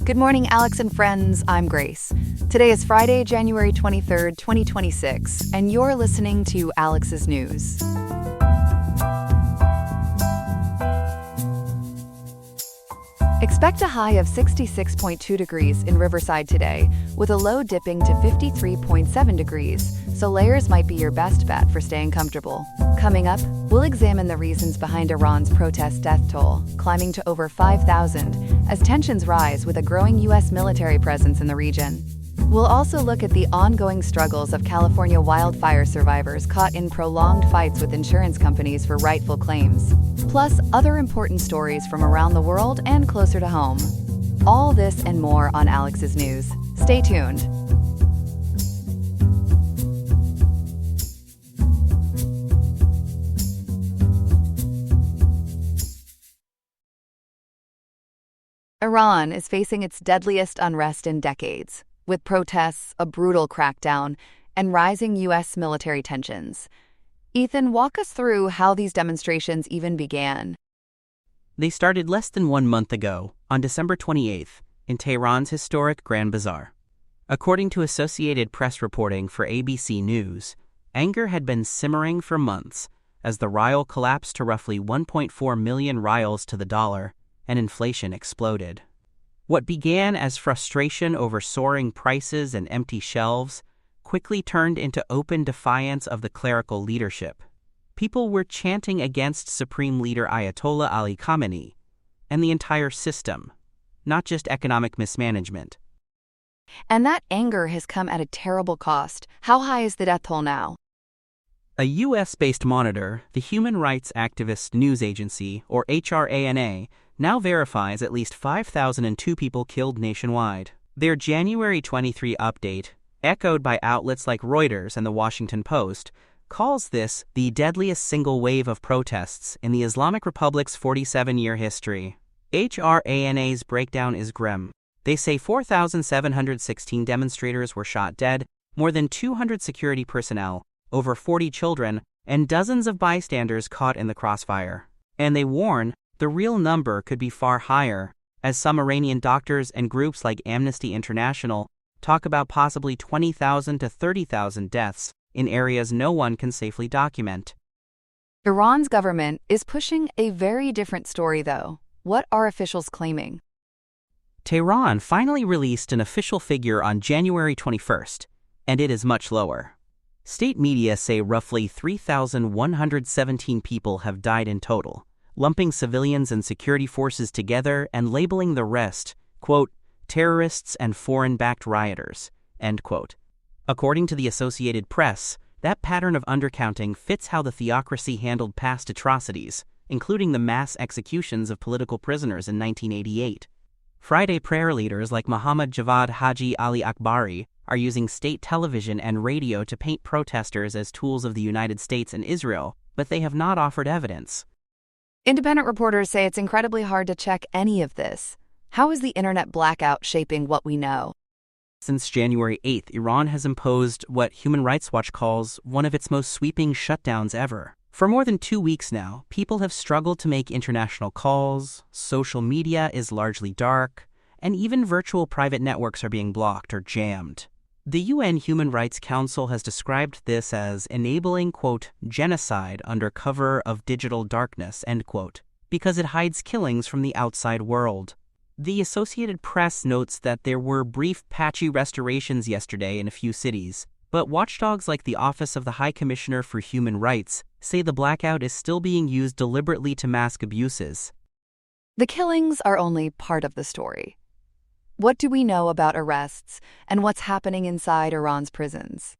Good morning, Alex and friends. I'm Grace. Today is Friday, January 23rd, 2026, and you're listening to Alex's News. Expect a high of 66.2 degrees in Riverside today, with a low dipping to 53.7 degrees, so layers might be your best bet for staying comfortable. Coming up, we'll examine the reasons behind Iran's protest death toll, climbing to over 5,000, as tensions rise with a growing U.S. military presence in the region. We'll also look at the ongoing struggles of California wildfire survivors caught in prolonged fights with insurance companies for rightful claims, plus other important stories from around the world and closer to home. All this and more on Alex's News. Stay tuned. Iran is facing its deadliest unrest in decades, with protests, a brutal crackdown, and rising U.S. military tensions. Ethan, walk us through how these demonstrations even began. They started less than 1 month ago, on December 28th, in Tehran's historic Grand Bazaar. According to Associated Press reporting for ABC News, anger had been simmering for months as the rial collapsed to roughly 1.4 million rials to the dollar, and inflation exploded. What began as frustration over soaring prices and empty shelves quickly turned into open defiance of the clerical leadership. People were chanting against Supreme Leader Ayatollah Ali Khamenei and the entire system, not just economic mismanagement. And that anger has come at a terrible cost. How high is the death toll now? A U.S.-based monitor, the human rights activist news agency, or HRANA, now verifies at least 5,002 people killed nationwide. Their January 23 update, echoed by outlets like Reuters and The Washington Post, calls this the deadliest single wave of protests in the Islamic Republic's 47-year history. HRANA's breakdown is grim. They say 4,716 demonstrators were shot dead, more than 200 security personnel, over 40 children, and dozens of bystanders caught in the crossfire. And they warn the real number could be far higher, as some Iranian doctors and groups like Amnesty International talk about possibly 20,000 to 30,000 deaths in areas no one can safely document. Iran's government is pushing a very different story, though. What are officials claiming? Tehran finally released an official figure on January 21st, and it is much lower. State media say roughly 3,117 people have died in total, lumping civilians and security forces together and labeling the rest, quote, terrorists and foreign-backed rioters, end quote. According to the Associated Press, that pattern of undercounting fits how the theocracy handled past atrocities, including the mass executions of political prisoners in 1988. Friday prayer leaders like Mohammad Javad Haji Ali Akbari are using state television and radio to paint protesters as tools of the United States and Israel, but they have not offered evidence. Independent reporters say it's incredibly hard to check any of this. How is the internet blackout shaping what we know? Since January 8th, Iran has imposed what Human Rights Watch calls one of its most sweeping shutdowns ever. For more than 2 weeks now, people have struggled to make international calls, social media is largely dark, and even virtual private networks are being blocked or jammed. The UN Human Rights Council has described this as enabling, quote, genocide under cover of digital darkness, end quote, because it hides killings from the outside world. The Associated Press notes that there were brief, patchy restorations yesterday in a few cities, but watchdogs like the Office of the High Commissioner for Human Rights say the blackout is still being used deliberately to mask abuses. The killings are only part of the story. What do we know about arrests and what's happening inside Iran's prisons?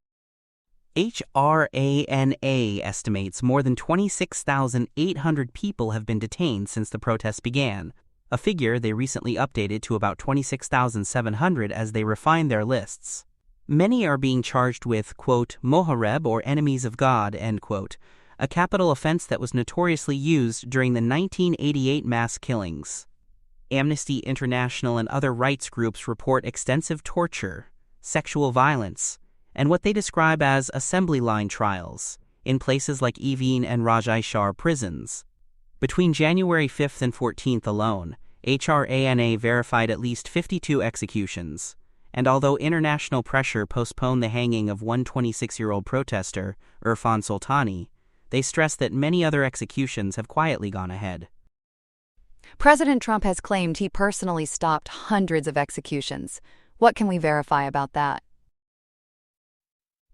HRANA estimates more than 26,800 people have been detained since the protests began, a figure they recently updated to about 26,700 as they refine their lists. Many are being charged with, quote, mohareb or enemies of God, end quote, a capital offense that was notoriously used during the 1988 mass killings. Amnesty International and other rights groups report extensive torture, sexual violence, and what they describe as assembly line trials in places like Evin and Rajai Shar prisons. Between January 5th and 14th alone, HRANA verified at least 52 executions. And although international pressure postponed the hanging of one 26-year-old protester, Irfan Soltani, they stress that many other executions have quietly gone ahead. President Trump has claimed he personally stopped hundreds of executions. What can we verify about that?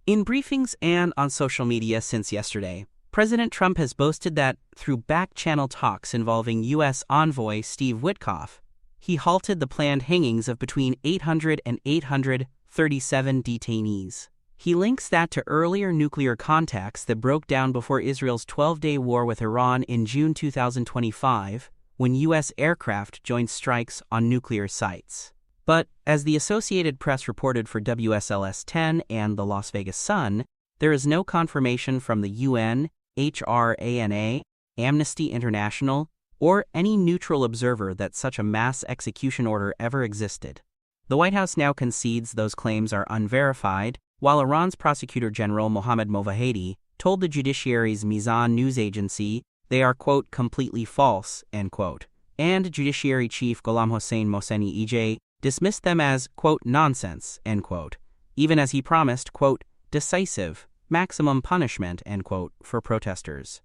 In briefings and on social media since yesterday, President Trump has boasted that, through back-channel talks involving U.S. envoy Steve Witkoff, he halted the planned hangings of between 800 and 837 detainees. He links that to earlier nuclear contacts that broke down before Israel's 12-day war with Iran in June 2025, when U.S. aircraft joined strikes on nuclear sites. But, as the Associated Press reported for WSLS-10 and the Las Vegas Sun, there is no confirmation from the UN, HRANA, Amnesty International, or any neutral observer that such a mass execution order ever existed. The White House now concedes those claims are unverified, while Iran's Prosecutor General Mohammad Movahedi told the judiciary's Mizan news agency they are, quote, completely false, end quote, and Judiciary Chief Gholam Hossein Mohseni Ej dismissed them as, quote, nonsense, end quote, even as he promised, quote, decisive, maximum punishment, end quote, for protesters.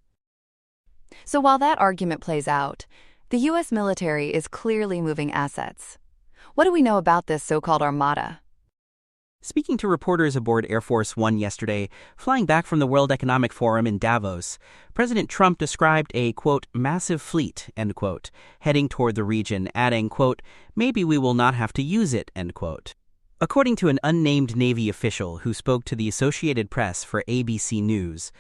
So while that argument plays out, the U.S. military is clearly moving assets. What do we know about this so-called armada? Speaking to reporters aboard Air Force One yesterday, flying back from the World Economic Forum in Davos, President Trump described a, quote, massive fleet, end quote, heading toward the region, adding, quote, maybe we will not have to use it, end quote. According to an unnamed Navy official who spoke to the Associated Press for ABC News,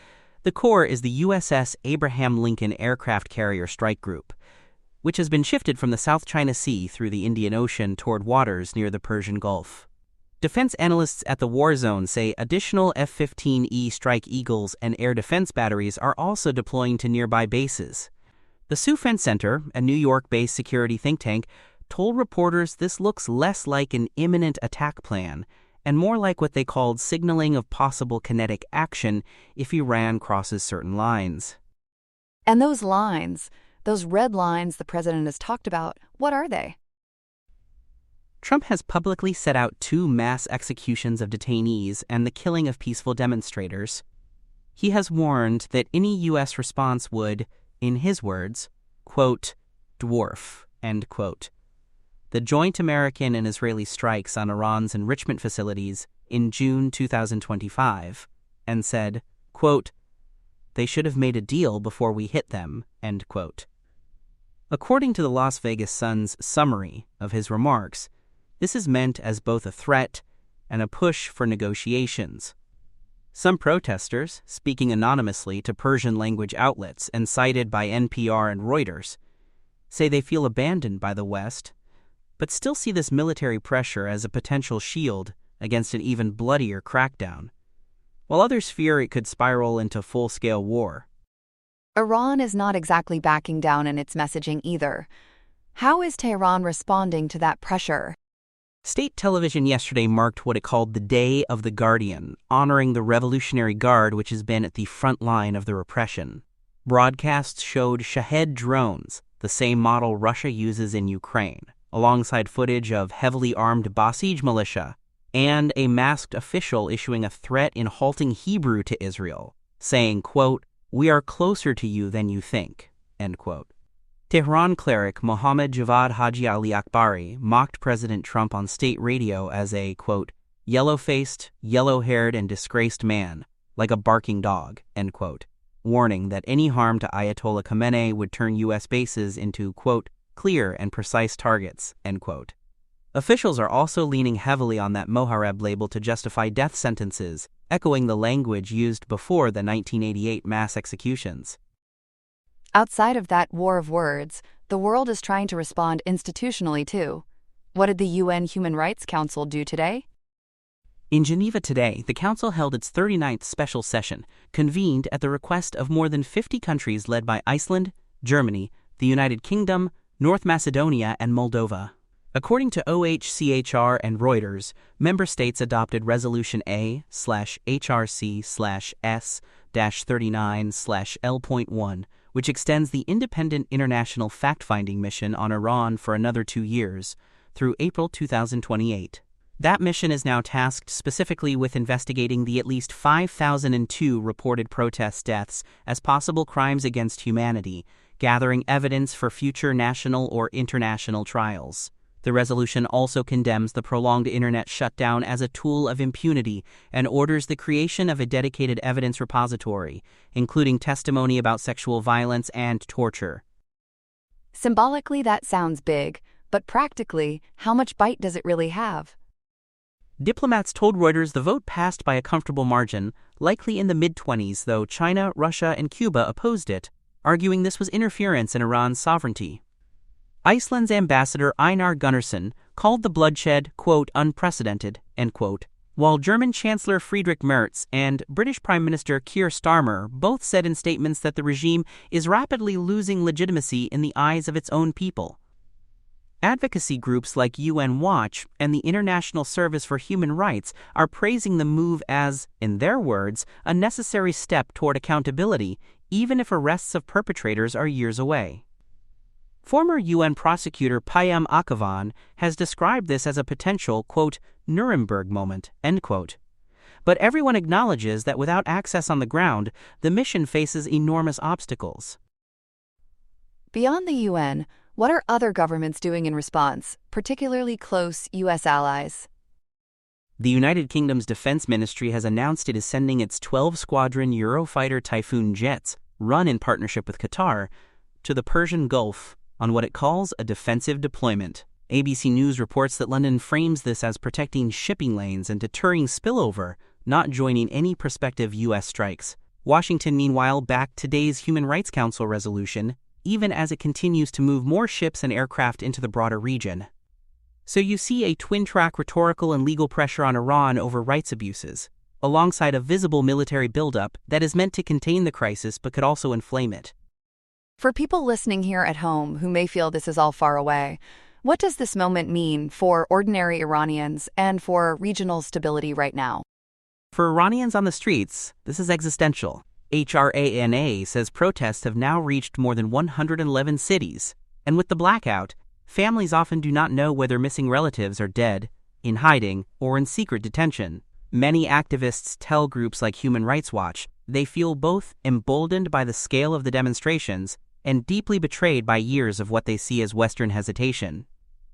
the Corps is the USS Abraham Lincoln Aircraft Carrier Strike Group, which has been shifted from the South China Sea through the Indian Ocean toward waters near the Persian Gulf. Defense analysts at the War Zone say additional F-15E Strike Eagles and air defense batteries are also deploying to nearby bases. The Sioux Fence Center, a New York-based security think tank, told reporters this looks less like an imminent attack plan and more like what they called signaling of possible kinetic action if Iran crosses certain lines. And those lines, those red lines the president has talked about, what are they? Trump has publicly set out 2 mass executions of detainees and the killing of peaceful demonstrators. He has warned that any U.S. response would, in his words, quote, dwarf, end quote, the joint American and Israeli strikes on Iran's enrichment facilities in June 2025, and said, quote, they should have made a deal before we hit them, end quote. According to the Las Vegas Sun's summary of his remarks, this is meant as both a threat and a push for negotiations. Some protesters, speaking anonymously to Persian-language outlets and cited by NPR and Reuters, say they feel abandoned by the West, but still see this military pressure as a potential shield against an even bloodier crackdown, while others fear it could spiral into full-scale war. Iran is not exactly backing down in its messaging either. How is Tehran responding to that pressure? State television yesterday marked what it called the Day of the Guardian, honoring the Revolutionary Guard which has been at the front line of the repression. Broadcasts showed Shahed drones, the same model Russia uses in Ukraine, alongside footage of heavily armed Basij militia, and a masked official issuing a threat in halting Hebrew to Israel, saying, quote, we are closer to you than you think, end quote. Tehran cleric Mohammad Javad Haji Ali Akbari mocked President Trump on state radio as a, quote, yellow-faced, yellow-haired, and disgraced man, like a barking dog, end quote, warning that any harm to Ayatollah Khamenei would turn U.S. bases into, quote, clear and precise targets, end quote. Officials are also leaning heavily on that Mohareb label to justify death sentences, echoing the language used before the 1988 mass executions. Outside of that war of words, the world is trying to respond institutionally too. What did the UN Human Rights Council do today? In Geneva today, the Council held its 39th special session, convened at the request of more than 50 countries led by Iceland, Germany, the United Kingdom, North Macedonia, and Moldova. According to OHCHR and Reuters, member states adopted Resolution A/HRC/S-39/L.1, which extends the independent international fact-finding mission on Iran for another 2 years, through April 2028. That mission is now tasked specifically with investigating the at least 5,002 reported protest deaths as possible crimes against humanity, gathering evidence for future national or international trials. The resolution also condemns the prolonged internet shutdown as a tool of impunity and orders the creation of a dedicated evidence repository, including testimony about sexual violence and torture. Symbolically, that sounds big, but practically, how much bite does it really have? Diplomats told Reuters the vote passed by a comfortable margin, likely in the mid-20s, though China, Russia, and Cuba opposed it, arguing this was interference in Iran's sovereignty. Iceland's ambassador Einar Gunnarsson called the bloodshed, quote, unprecedented, end quote, while German Chancellor Friedrich Merz and British Prime Minister Keir Starmer both said in statements that the regime is rapidly losing legitimacy in the eyes of its own people. Advocacy groups like UN Watch and the International Service for Human Rights are praising the move as, in their words, a necessary step toward accountability, even if arrests of perpetrators are years away. Former UN prosecutor Payam Akavan has described this as a potential, quote, Nuremberg moment, end quote. But everyone acknowledges that without access on the ground, the mission faces enormous obstacles. Beyond the UN, what are other governments doing in response, particularly close U.S. allies? The United Kingdom's Defense Ministry has announced it is sending its 12-squadron Eurofighter Typhoon jets, run in partnership with Qatar, to the Persian Gulf on what it calls a defensive deployment. ABC News reports that London frames this as protecting shipping lanes and deterring spillover, not joining any prospective U.S. strikes. Washington, meanwhile, backed today's Human Rights Council resolution, even as it continues to move more ships and aircraft into the broader region. So you see a twin-track rhetorical and legal pressure on Iran over rights abuses, alongside a visible military buildup that is meant to contain the crisis but could also inflame it. For people listening here at home who may feel this is all far away, what does this moment mean for ordinary Iranians and for regional stability right now? For Iranians on the streets, this is existential. HRANA says protests have now reached more than 111 cities, and with the blackout, families often do not know whether missing relatives are dead, in hiding, or in secret detention. Many activists tell groups like Human Rights Watch they feel both emboldened by the scale of the demonstrations and deeply betrayed by years of what they see as Western hesitation.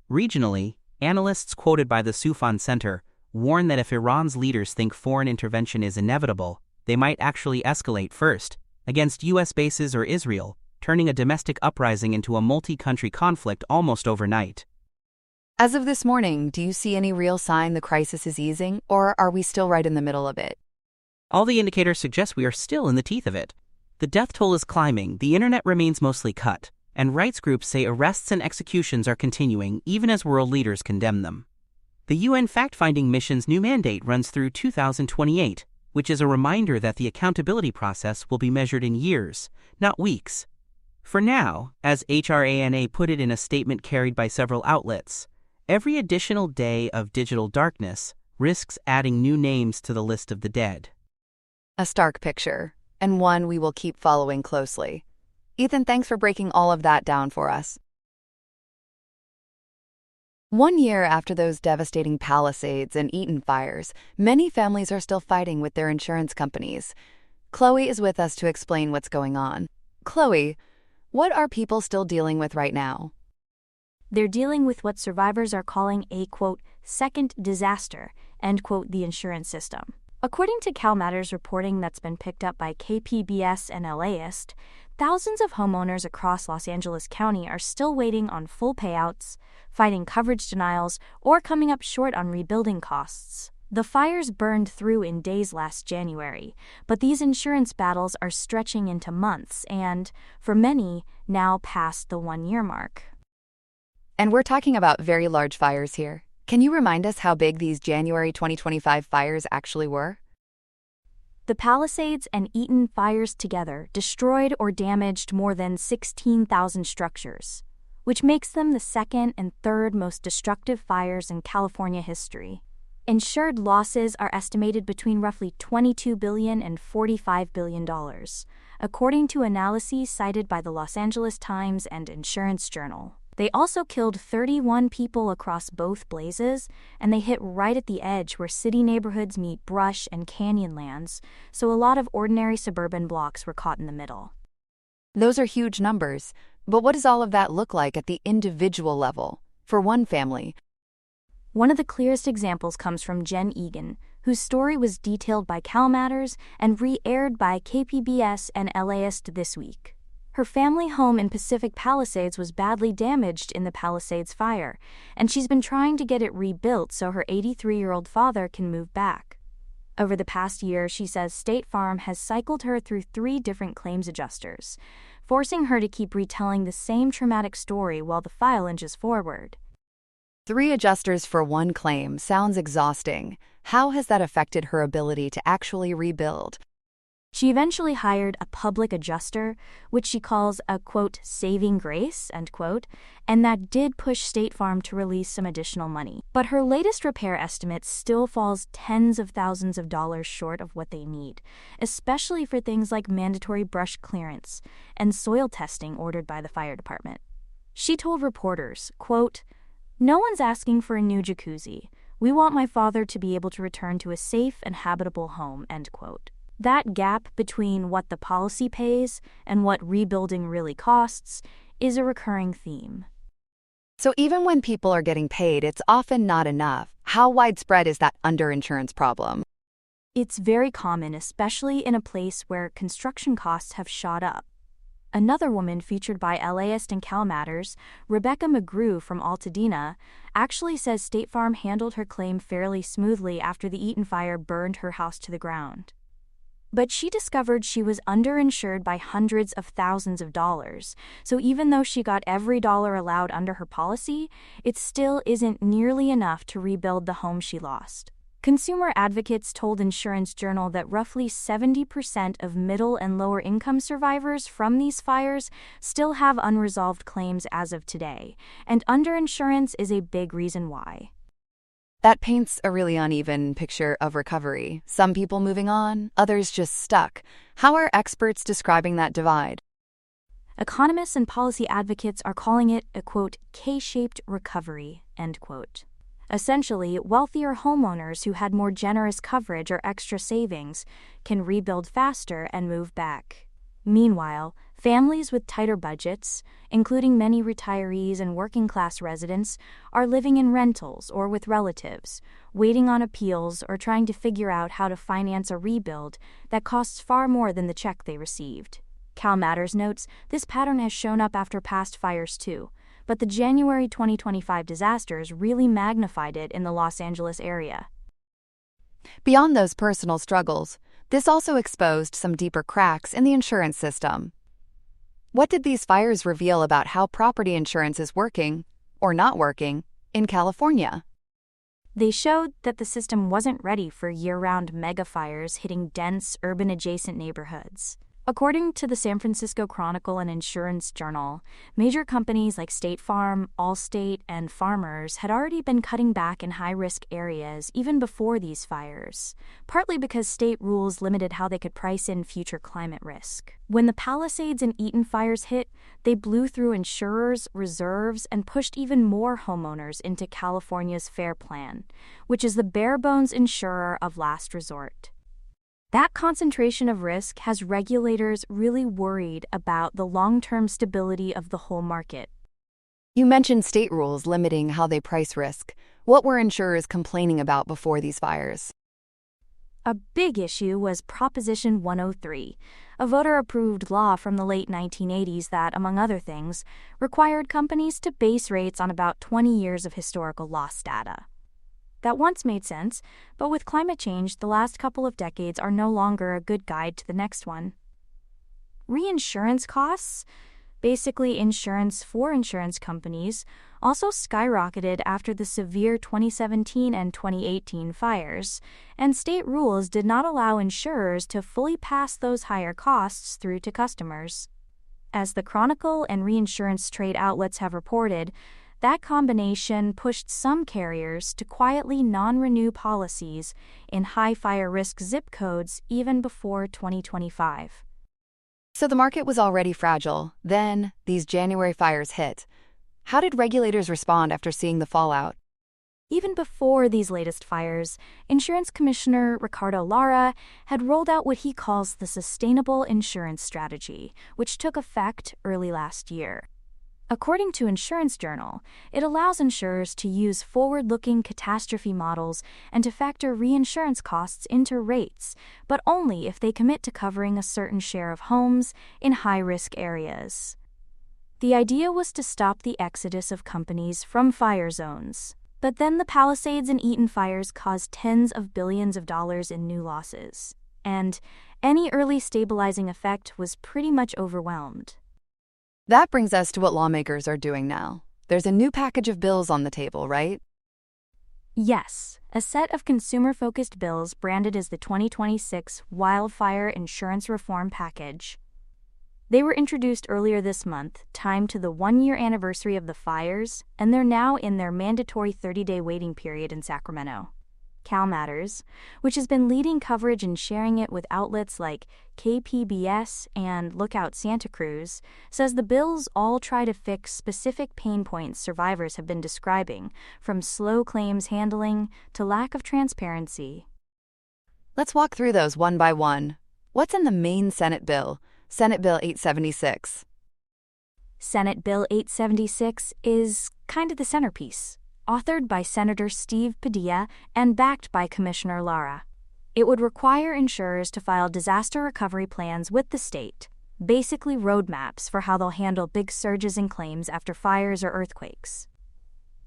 Regionally, analysts quoted by the Soufan Center warn that if Iran's leaders think foreign intervention is inevitable, they might actually escalate first, against U.S. bases or Israel, turning a domestic uprising into a multi-country conflict almost overnight. As of this morning, do you see any real sign the crisis is easing, or are we still right in the middle of it? All the indicators suggest we are still in the teeth of it. The death toll is climbing, the internet remains mostly cut, and rights groups say arrests and executions are continuing even as world leaders condemn them. The UN fact-finding mission's new mandate runs through 2028, which is a reminder that the accountability process will be measured in years, not weeks. For now, as HRANA put it in a statement carried by several outlets, every additional day of digital darkness risks adding new names to the list of the dead. A stark picture, and one we will keep following closely. Ethan, thanks for breaking all of that down for us. 1 year after those devastating Palisades and Eaton fires, many families are still fighting with their insurance companies. Chloe is with us to explain what's going on. Chloe, what are people still dealing with right now? They're dealing with what survivors are calling a, quote, second disaster, end quote, the insurance system. According to CalMatters reporting that's been picked up by KPBS and LAist, thousands of homeowners across Los Angeles County are still waiting on full payouts, fighting coverage denials, or coming up short on rebuilding costs. The fires burned through in days last January, but these insurance battles are stretching into months and, for many, now past the 1-year mark. And we're talking about very large fires here. Can you remind us how big these January 2025 fires actually were? The Palisades and Eaton fires together destroyed or damaged more than 16,000 structures, which makes them the second and third most destructive fires in California history. Insured losses are estimated between roughly $22 billion and $45 billion, according to analyses cited by the Los Angeles Times and Insurance Journal. They also killed 31 people across both blazes, and they hit right at the edge where city neighborhoods meet brush and canyonlands, so a lot of ordinary suburban blocks were caught in the middle. Those are huge numbers, but what does all of that look like at the individual level? For one family, one of the clearest examples comes from Jen Egan, whose story was detailed by CalMatters and re-aired by KPBS and LAist this week. Her family home in Pacific Palisades was badly damaged in the Palisades fire, and she's been trying to get it rebuilt so her 83-year-old father can move back. Over the past year, she says State Farm has cycled her through 3 different claims adjusters, forcing her to keep retelling the same traumatic story while the file inches forward. 3 adjusters for one claim sounds exhausting. How has that affected her ability to actually rebuild? She eventually hired a public adjuster, which she calls a, quote, saving grace, end quote, and that did push State Farm to release some additional money. But her latest repair estimate still falls tens of thousands of dollars short of what they need, especially for things like mandatory brush clearance and soil testing ordered by the fire department. She told reporters, quote, "No one's asking for a new jacuzzi. We want my father to be able to return to a safe and habitable home," end quote. That gap between what the policy pays and what rebuilding really costs is a recurring theme. So even when people are getting paid, it's often not enough. How widespread is that underinsurance problem? It's very common, especially in a place where construction costs have shot up. Another woman featured by LAist and CalMatters, Rebecca McGrew from Altadena, actually says State Farm handled her claim fairly smoothly after the Eaton fire burned her house to the ground. But she discovered she was underinsured by hundreds of thousands of dollars, so even though she got every dollar allowed under her policy, it still isn't nearly enough to rebuild the home she lost. Consumer advocates told Insurance Journal that roughly 70% of middle and lower income survivors from these fires still have unresolved claims as of today, and underinsurance is a big reason why. That paints a really uneven picture of recovery. Some people moving on, others just stuck. How are experts describing that divide? Economists and policy advocates are calling it a, quote, K-shaped recovery, end quote. Essentially, wealthier homeowners who had more generous coverage or extra savings can rebuild faster and move back. Meanwhile, families with tighter budgets, including many retirees and working-class residents, are living in rentals or with relatives, waiting on appeals or trying to figure out how to finance a rebuild that costs far more than the check they received. CalMatters notes this pattern has shown up after past fires too, but the January 2025 disasters really magnified it in the Los Angeles area. Beyond those personal struggles, this also exposed some deeper cracks in the insurance system. What did these fires reveal about how property insurance is working, or not working, in California? They showed that the system wasn't ready for year-round mega-fires hitting dense, urban-adjacent neighborhoods. According to the San Francisco Chronicle and Insurance Journal, major companies like State Farm, Allstate, and Farmers had already been cutting back in high-risk areas even before these fires, partly because state rules limited how they could price in future climate risk. When the Palisades and Eaton fires hit, they blew through insurers, reserves, and pushed even more homeowners into California's FAIR Plan, which is the bare-bones insurer of last resort. That concentration of risk has regulators really worried about the long-term stability of the whole market. You mentioned state rules limiting how they price risk. What were insurers complaining about before these fires? A big issue was Proposition 103, a voter-approved law from the late 1980s that, among other things, required companies to base rates on about 20 years of historical loss data. That once made sense, but with climate change, the last couple of decades are no longer a good guide to the next one. Reinsurance costs, basically insurance for insurance companies, also skyrocketed after the severe 2017 and 2018 fires, and state rules did not allow insurers to fully pass those higher costs through to customers. As the Chronicle and reinsurance trade outlets have reported, that combination pushed some carriers to quietly non-renew policies in high fire risk zip codes even before 2025. So the market was already fragile. Then, these January fires hit. How did regulators respond after seeing the fallout? Even before these latest fires, Insurance Commissioner Ricardo Lara had rolled out what he calls the Sustainable Insurance Strategy, which took effect early last year. According to Insurance Journal, it allows insurers to use forward-looking catastrophe models and to factor reinsurance costs into rates, but only if they commit to covering a certain share of homes in high-risk areas. The idea was to stop the exodus of companies from fire zones. But then the Palisades and Eaton fires caused tens of billions of dollars in new losses, and any early stabilizing effect was pretty much overwhelmed. That brings us to what lawmakers are doing now. There's a new package of bills on the table, right? Yes, a set of consumer-focused bills branded as the 2026 Wildfire Insurance Reform Package. They were introduced earlier this month, timed to the one-year anniversary of the fires, and they're now in their mandatory 30-day waiting period in Sacramento. CalMatters, which has been leading coverage and sharing it with outlets like KPBS and Lookout Santa Cruz, says the bills all try to fix specific pain points survivors have been describing, from slow claims handling to lack of transparency. Let's walk through those one by one. What's in the main Senate bill? Senate Bill 876. Senate Bill 876 is kind of the centerpiece, authored by Senator Steve Padilla and backed by Commissioner Lara. It would require insurers to file disaster recovery plans with the state, basically roadmaps for how they'll handle big surges in claims after fires or earthquakes.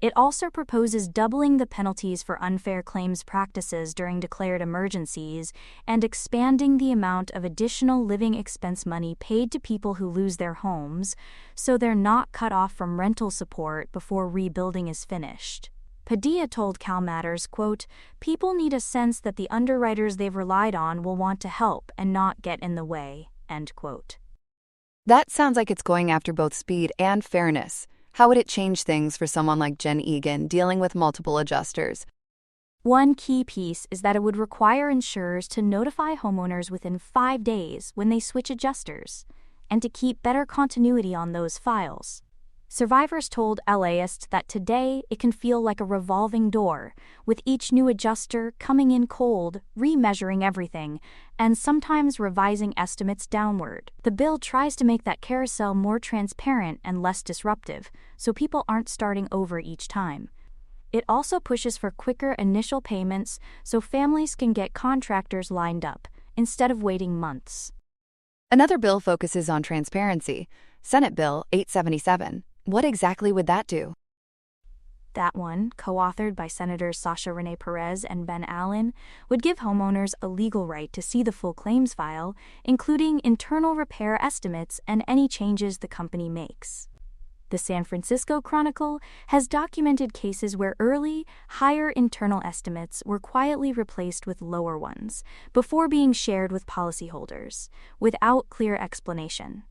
It also proposes doubling the penalties for unfair claims practices during declared emergencies and expanding the amount of additional living expense money paid to people who lose their homes, so they're not cut off from rental support before rebuilding is finished. Padilla told CalMatters, quote, "People need a sense that the underwriters they've relied on will want to help and not get in the way," end quote. That sounds like it's going after both speed and fairness. How would it change things for someone like Jen Egan dealing with multiple adjusters? One key piece is that it would require insurers to notify homeowners within 5 days when they switch adjusters, and to keep better continuity on those files. Survivors told LAist that today it can feel like a revolving door, with each new adjuster coming in cold, remeasuring everything, and sometimes revising estimates downward. The bill tries to make that carousel more transparent and less disruptive, so people aren't starting over each time. It also pushes for quicker initial payments so families can get contractors lined up, instead of waiting months. Another bill focuses on transparency. Senate Bill 877. What exactly would that do? That one, co-authored by Senators Sasha Renee Perez and Ben Allen, would give homeowners a legal right to see the full claims file, including internal repair estimates and any changes the company makes. The San Francisco Chronicle has documented cases where early, higher internal estimates were quietly replaced with lower ones, before being shared with policyholders, without clear explanation.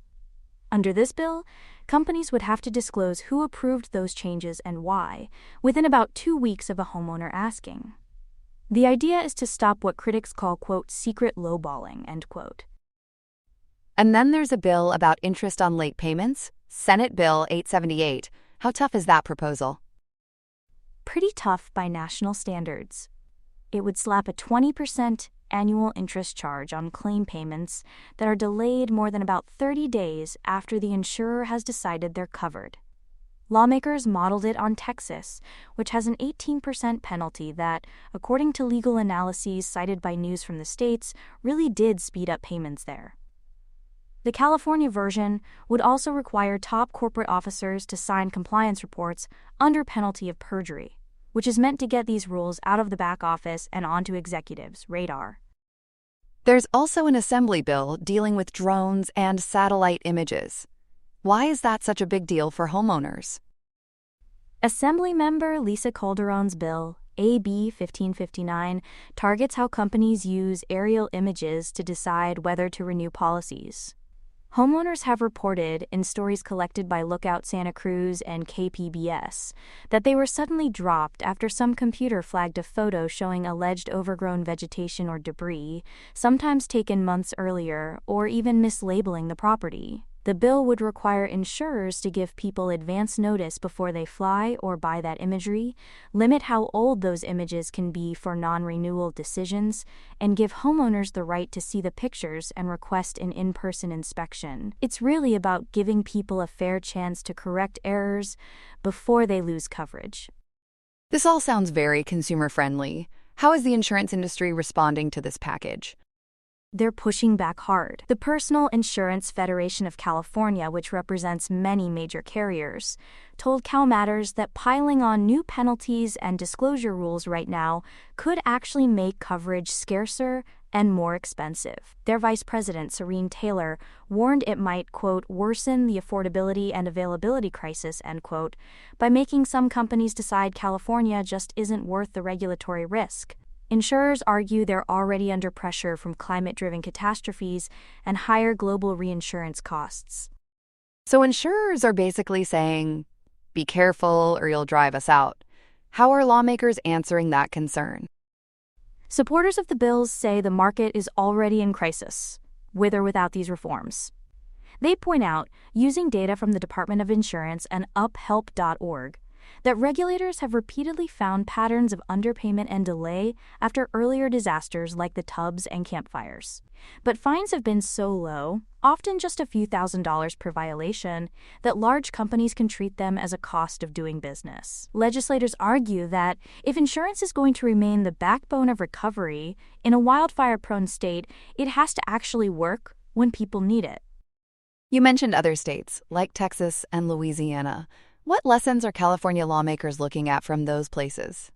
Under this bill, companies would have to disclose who approved those changes and why, within about 2 weeks of a homeowner asking. The idea is to stop what critics call, quote, secret lowballing, end quote. And then there's a bill about interest on late payments, Senate Bill 878. How tough is that proposal? Pretty tough by national standards. It would slap a 20% annual interest charge on claim payments that are delayed more than about 30 days after the insurer has decided they're covered. Lawmakers modeled it on Texas, which has an 18% penalty that, according to legal analyses cited by News from the States, really did speed up payments there. The California version would also require top corporate officers to sign compliance reports under penalty of perjury, which is meant to get these rules out of the back office and onto executives' radar. There's also an assembly bill dealing with drones and satellite images. Why is that such a big deal for homeowners? Assemblymember Lisa Calderon's bill, AB 1559, targets how companies use aerial images to decide whether to renew policies. Homeowners have reported, in stories collected by Lookout Santa Cruz and KPBS, that they were suddenly dropped after some computer flagged a photo showing alleged overgrown vegetation or debris, sometimes taken months earlier, or even mislabeling the property. The bill would require insurers to give people advance notice before they fly or buy that imagery, limit how old those images can be for non-renewal decisions, and give homeowners the right to see the pictures and request an in-person inspection. It's really about giving people a fair chance to correct errors before they lose coverage. This all sounds very consumer-friendly. How is the insurance industry responding to this package? They're pushing back hard. The Personal Insurance Federation of California, which represents many major carriers, told CalMatters that piling on new penalties and disclosure rules right now could actually make coverage scarcer and more expensive. Their vice president, Serene Taylor, warned it might, quote, worsen the affordability and availability crisis, end quote, by making some companies decide California just isn't worth the regulatory risk. Insurers argue they're already under pressure from climate-driven catastrophes and higher global reinsurance costs. So insurers are basically saying, be careful or you'll drive us out. How are lawmakers answering that concern? Supporters of the bills say the market is already in crisis, with or without these reforms. They point out, using data from the Department of Insurance and uphelp.org, that regulators have repeatedly found patterns of underpayment and delay after earlier disasters like the Tubbs and Camp Fires. But fines have been so low, often just a few $1,000s per violation, that large companies can treat them as a cost of doing business. Legislators argue that if insurance is going to remain the backbone of recovery in a wildfire-prone state, it has to actually work when people need it. You mentioned other states, like Texas and Louisiana. What lessons are California lawmakers looking at from those places?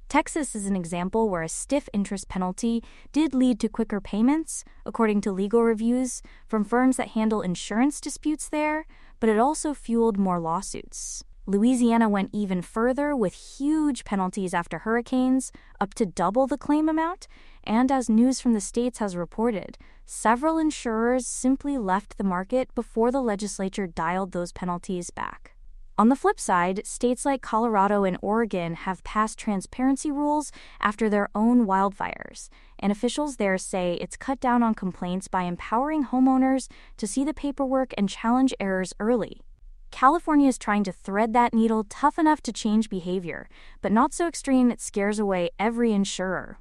Texas is an example where a stiff interest penalty did lead to quicker payments, according to legal reviews from firms that handle insurance disputes there, but it also fueled more lawsuits. Louisiana went even further with huge penalties after hurricanes, up to double the claim amount, and as News from the States has reported, several insurers simply left the market before the legislature dialed those penalties back. On the flip side, states like Colorado and Oregon have passed transparency rules after their own wildfires, and officials there say it's cut down on complaints by empowering homeowners to see the paperwork and challenge errors early. California is trying to thread that needle tough enough to change behavior, but not so extreme it scares away every insurer.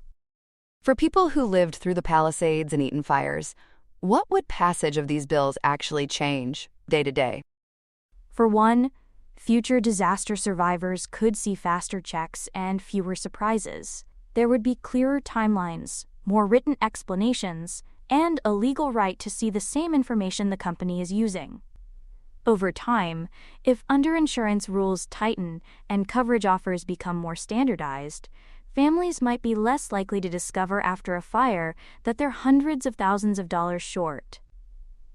For people who lived through the Palisades and Eaton fires, what would passage of these bills actually change day to day? For one, future disaster survivors could see faster checks and fewer surprises. There would be clearer timelines, more written explanations, and a legal right to see the same information the company is using. Over time, if underinsurance rules tighten and coverage offers become more standardized, families might be less likely to discover after a fire that they're hundreds of thousands of dollars short.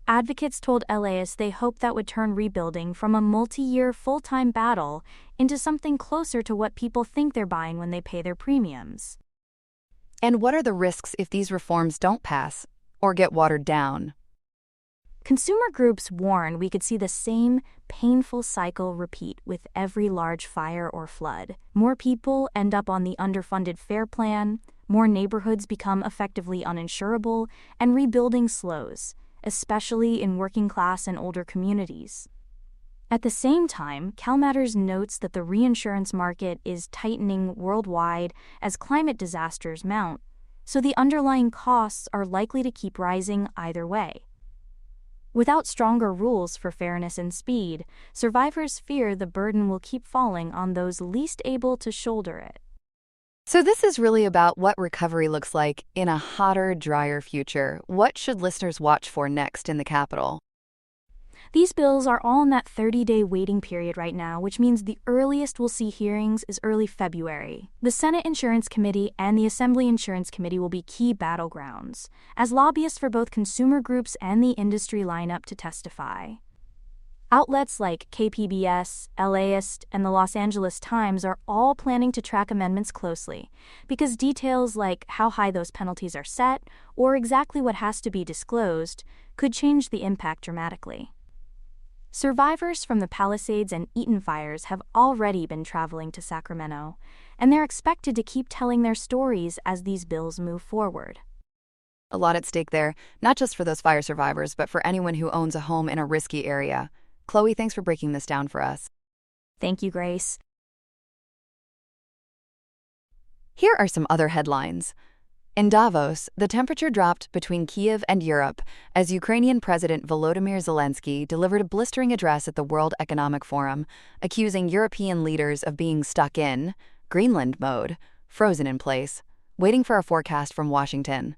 Advocates told LAist they hope that would turn rebuilding from a multi-year full-time battle into something closer to what people think they're buying when they pay their premiums. And what are the risks if these reforms don't pass or get watered down? Consumer groups warn we could see the same painful cycle repeat with every large fire or flood. More people end up on the underfunded FAIR plan, more neighborhoods become effectively uninsurable, and rebuilding slows, especially in working-class and older communities. At the same time, CalMatters notes that the reinsurance market is tightening worldwide as climate disasters mount, so the underlying costs are likely to keep rising either way. Without stronger rules for fairness and speed, survivors fear the burden will keep falling on those least able to shoulder it. So this is really about what recovery looks like in a hotter, drier future. What should listeners watch for next in the Capitol? These bills are all in that 30-day waiting period right now, which means the earliest we'll see hearings is early February. The Senate Insurance Committee and the Assembly Insurance Committee will be key battlegrounds, as lobbyists for both consumer groups and the industry line up to testify. Outlets like KPBS, LAist, and the Los Angeles Times are all planning to track amendments closely, because details like how high those penalties are set or exactly what has to be disclosed could change the impact dramatically. Survivors from the Palisades and Eaton fires have already been traveling to Sacramento, and they're expected to keep telling their stories as these bills move forward. A lot at stake there, not just for those fire survivors, but for anyone who owns a home in a risky area. Chloe, thanks for breaking this down for us. Thank you, Grace. Here are some other headlines. In Davos, the temperature dropped between Kyiv and Europe as Ukrainian President Volodymyr Zelensky delivered a blistering address at the World Economic Forum, accusing European leaders of being stuck in Greenland mode, frozen in place, waiting for a forecast from Washington.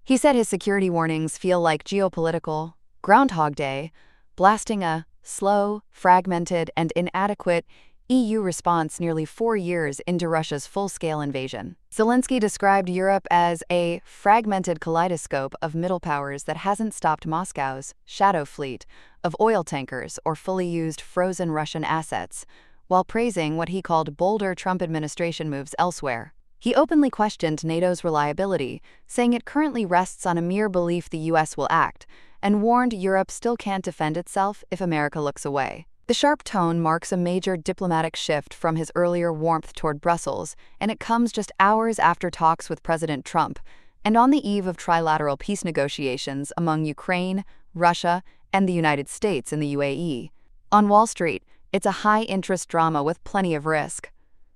He said his security warnings feel like geopolitical Groundhog Day, blasting a slow, fragmented, and inadequate EU response nearly 4 years into Russia's full-scale invasion. Zelensky described Europe as a fragmented kaleidoscope of middle powers that hasn't stopped Moscow's shadow fleet of oil tankers or fully used frozen Russian assets, while praising what he called bolder Trump administration moves elsewhere. He openly questioned NATO's reliability, saying it currently rests on a mere belief the US will act, and warned Europe still can't defend itself if America looks away. The sharp tone marks a major diplomatic shift from his earlier warmth toward Brussels, and it comes just hours after talks with President Trump, and on the eve of trilateral peace negotiations among Ukraine, Russia, and the United States in the UAE. On Wall Street, it's a high-interest drama with plenty of risk.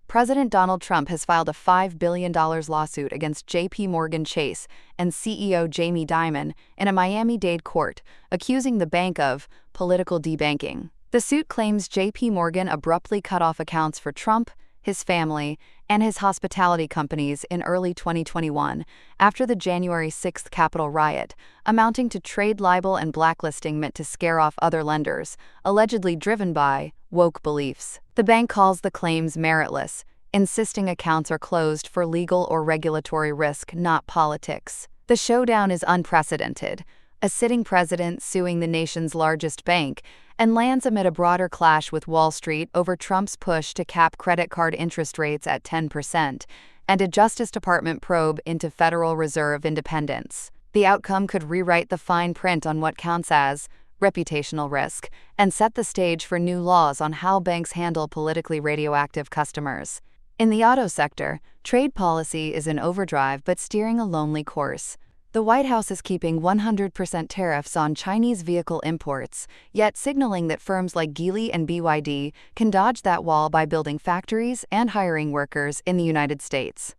President Donald Trump has filed a $5 billion lawsuit against J.P. Morgan Chase and CEO Jamie Dimon in a Miami-Dade court, accusing the bank of political debanking. The suit claims J.P. Morgan abruptly cut off accounts for Trump, his family, and his hospitality companies in early 2021 after the January 6th Capitol riot, amounting to trade libel and blacklisting meant to scare off other lenders, allegedly driven by woke beliefs. The bank calls the claims meritless, insisting accounts are closed for legal or regulatory risk, not politics. The showdown is unprecedented, a sitting president suing the nation's largest bank, and lands amid a broader clash with Wall Street over Trump's push to cap credit card interest rates at 10%, and a Justice Department probe into Federal Reserve independence. The outcome could rewrite the fine print on what counts as reputational risk and set the stage for new laws on how banks handle politically radioactive customers. In the auto sector, trade policy is in overdrive but steering a lonely course. The White House is keeping 100% tariffs on Chinese vehicle imports, yet signaling that firms like Geely and BYD can dodge that wall by building factories and hiring workers in the United States.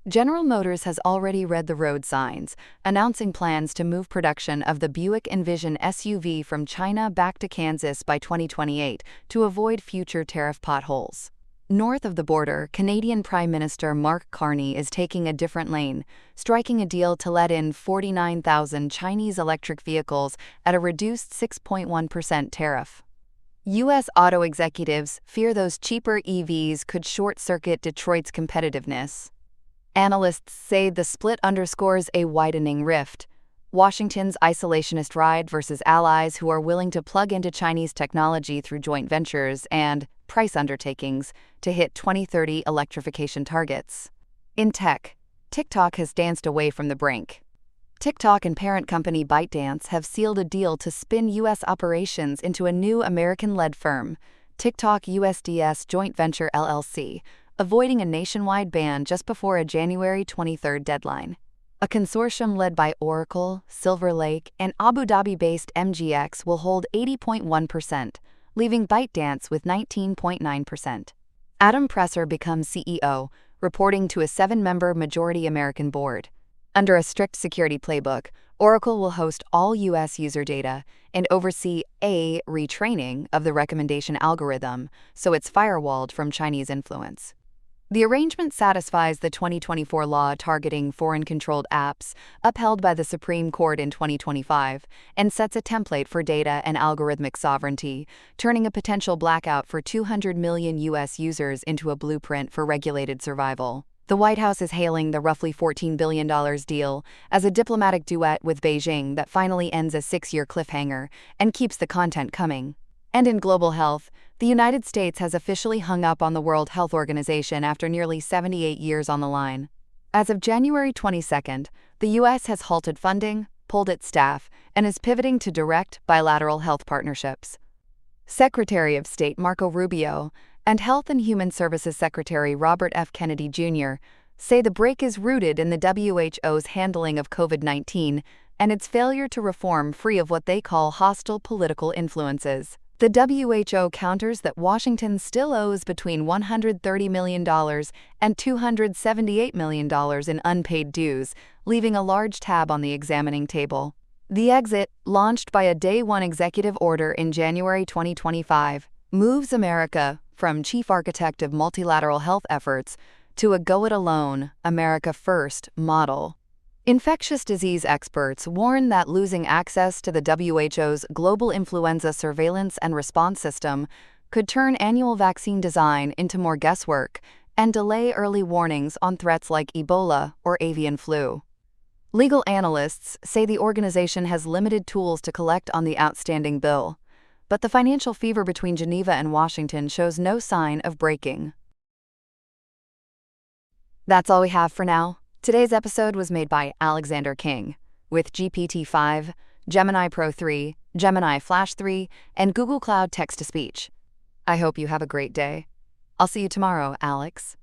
General Motors has already read the road signs, announcing plans to move production of the Buick Envision SUV from China back to Kansas by 2028 to avoid future tariff potholes. North of the border, Canadian Prime Minister Mark Carney is taking a different lane, striking a deal to let in 49,000 Chinese electric vehicles at a reduced 6.1% tariff. U.S. auto executives fear those cheaper EVs could short-circuit Detroit's competitiveness. Analysts say the split underscores a widening rift. Washington's isolationist ride versus allies who are willing to plug into Chinese technology through joint ventures and price undertakings to hit 2030 electrification targets. In tech, TikTok has danced away from the brink. TikTok and parent company ByteDance have sealed a deal to spin U.S. operations into a new American-led firm, TikTok USDS Joint Venture LLC, avoiding a nationwide ban just before a January 23 deadline. A consortium led by Oracle, Silver Lake, and Abu Dhabi-based MGX will hold 80.1%, leaving ByteDance with 19.9%. Adam Presser becomes CEO, reporting to a 7-member majority American board. Under a strict security playbook, Oracle will host all U.S. user data and oversee a retraining of the recommendation algorithm so it's firewalled from Chinese influence. The arrangement satisfies the 2024 law targeting foreign-controlled apps, upheld by the Supreme Court in 2025, and sets a template for data and algorithmic sovereignty, turning a potential blackout for 200 million U.S. users into a blueprint for regulated survival. The White House is hailing the roughly $14 billion deal as a diplomatic duet with Beijing that finally ends a 6-year cliffhanger and keeps the content coming. And in global health, the United States has officially hung up on the World Health Organization after nearly 78 years on the line. As of January 22, the U.S. has halted funding, pulled its staff, and is pivoting to direct bilateral health partnerships. Secretary of State Marco Rubio and Health and Human Services Secretary Robert F. Kennedy Jr. say the break is rooted in the WHO's handling of COVID-19 and its failure to reform free of what they call hostile political influences. The WHO counters that Washington still owes between $130 million and $278 million in unpaid dues, leaving a large tab on the examining table. The exit, launched by a Day 1 executive order in January 2025, moves America from chief architect of multilateral health efforts to a go-it-alone, America First model. Infectious disease experts warn that losing access to the WHO's global influenza surveillance and response system could turn annual vaccine design into more guesswork and delay early warnings on threats like Ebola or avian flu. Legal analysts say the organization has limited tools to collect on the outstanding bill, but the financial fever between Geneva and Washington shows no sign of breaking. That's all we have for now. Today's episode was made by Alexander King, with GPT-5, Gemini Pro 3, Gemini Flash 3, and Google Cloud Text-to-Speech. I hope you have a great day. I'll see you tomorrow, Alex.